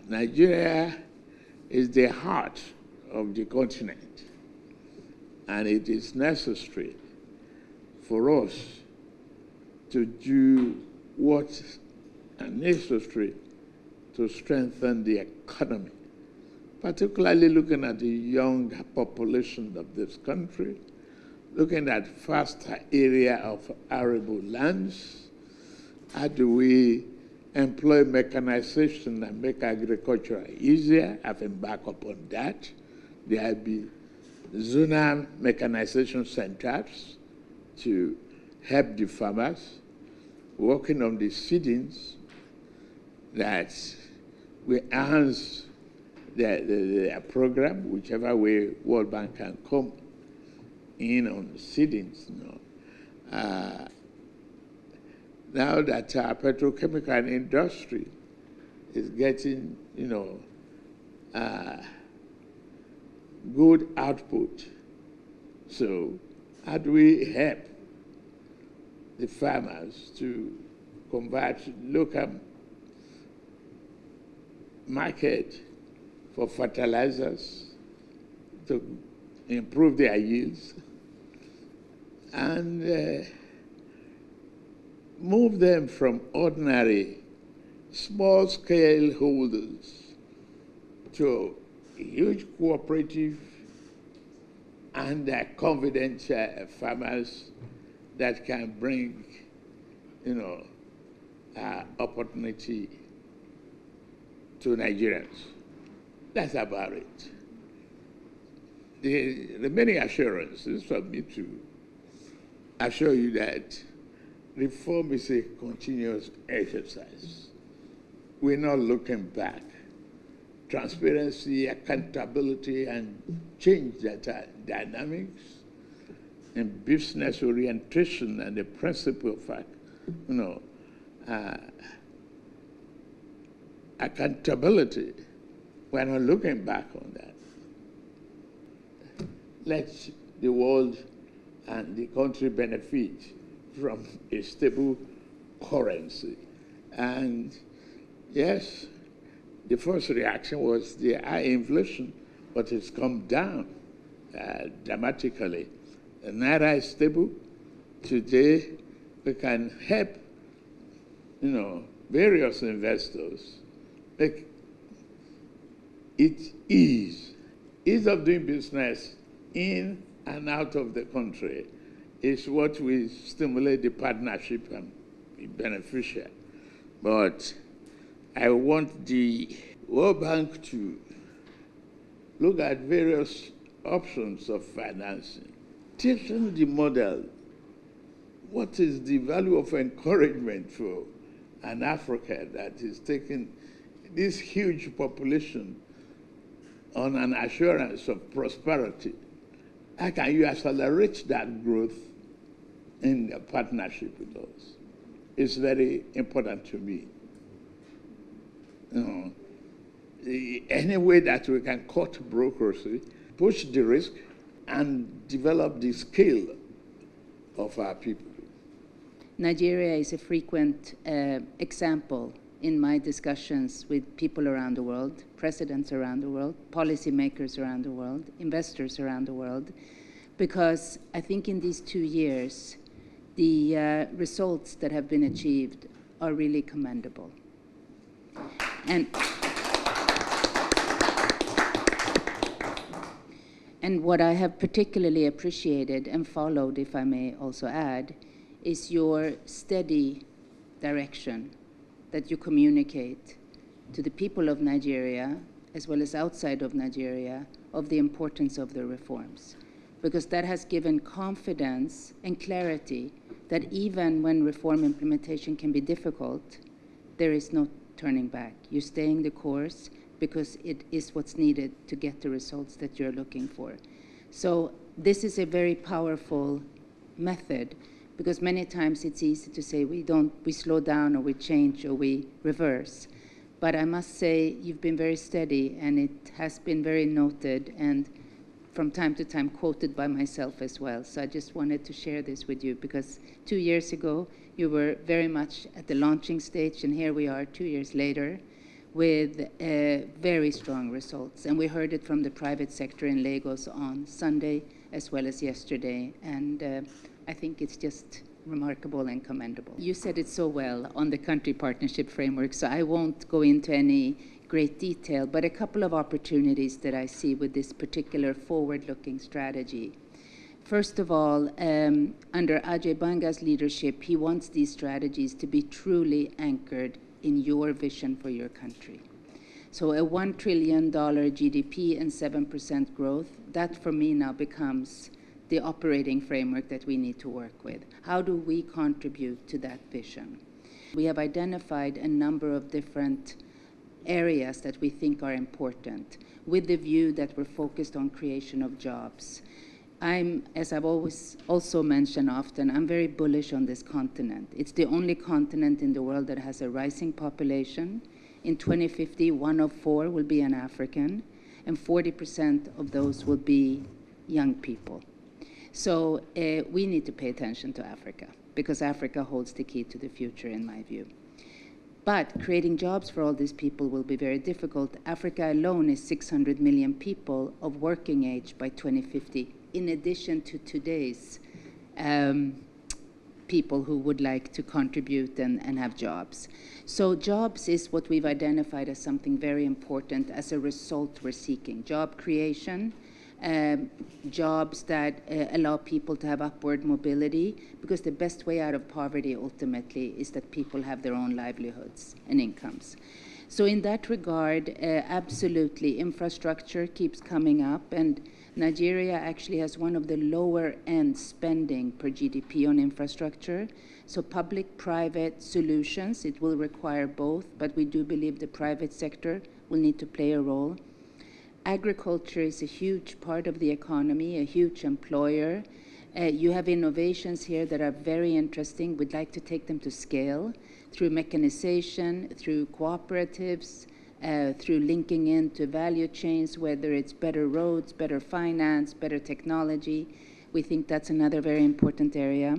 Nigeria is the heart of the continent, and it is necessary for us to do what is necessary to strengthen the economy, particularly looking at the young population of this country, looking at vast area of arable lands. How do we employ mechanization and make agriculture easier? I've embarked upon that. There will be zonal mechanization centers to help the farmers, working on the seedings that we enhance their program, whichever way World Bank can come in on the seedings. Now that our petrochemical industry is getting, good output, so how do we help the farmers to convert local market for fertilizers to improve their yields and move them from ordinary small-scale holders to huge cooperative and confidential farmers that can bring, opportunity to Nigerians. That's about it. The remaining assurance is for me to assure you that reform is a continuous exercise. We're not looking back. Transparency, accountability, and change dynamics and business orientation and the principle of accountability. We're not looking back on that. Let the world and the country benefit from a stable currency. And yes, the first reaction was the high inflation, but it's come down dramatically. The Naira is stable. Today, we can help, various investors make it ease of doing business in and out of the country is what we stimulate the partnership and be beneficial. But I want the World Bank to look at various options of financing. Taking the model, what is the value of encouragement for an Africa that is taking this huge population on an assurance of prosperity? How can you accelerate that growth in a partnership with us? It's very important to me. Any way that we can cut bureaucracy, push the risk, and develop the skill of our people. Nigeria is a frequent example in my discussions with people around the world, presidents around the world, policymakers around the world, investors around the world, because I think in these 2 years, the results that have been achieved are really commendable. And what I have particularly appreciated and followed, if I may also add, is your steady direction that you communicate to the people of Nigeria, as well as outside of Nigeria, of the importance of the reforms. Because that has given confidence and clarity that even when reform implementation can be difficult, there is no turning back. You're staying the course because it is what's needed to get the results that you're looking for. So this is a very powerful method, because many times it's easy to say we slow down or we change or we reverse. But I must say you've been very steady, and it has been very noted and from time to time quoted by myself as well. So I just wanted to share this with you, because 2 years ago you were very much at the launching stage, and here we are 2 years later with very strong results. And we heard it from the private sector in Lagos on Sunday as well as yesterday. And I think it's just remarkable and commendable. You said it so well on the country partnership framework, so I won't go into any great detail, but a couple of opportunities that I see with this particular forward-looking strategy. First of all, under Ajay Banga's leadership, he wants these strategies to be truly anchored in your vision for your country. So a $1 trillion GDP and 7% growth, that for me now becomes the operating framework that we need to work with. How do we contribute to that vision? We have identified a number of different areas that we think are important with the view that we're focused on creation of jobs. As I've always also mentioned often, I'm very bullish on this continent. It's the only continent in the world that has a rising population. In 2050, 1 of 4 will be an African, and 40% of those will be young people. So we need to pay attention to Africa, because Africa holds the key to the future, in my view. But creating jobs for all these people will be very difficult. Africa alone is 600 million people of working age by 2050, in addition to today's people who would like to contribute and have jobs. So jobs is what we've identified as something very important as a result we're seeking. Job creation, jobs that allow people to have upward mobility, because the best way out of poverty ultimately is that people have their own livelihoods and incomes. So in that regard, absolutely, infrastructure keeps coming up, and Nigeria actually has one of the lower end spending per GDP on infrastructure. So public-private solutions, it will require both, but we do believe the private sector will need to play a role. Agriculture is a huge part of the economy, a huge employer. You have innovations here that are very interesting. We'd like to take them to scale through mechanization, through cooperatives, through linking into value chains, whether it's better roads, better finance, better technology. We think that's another very important area.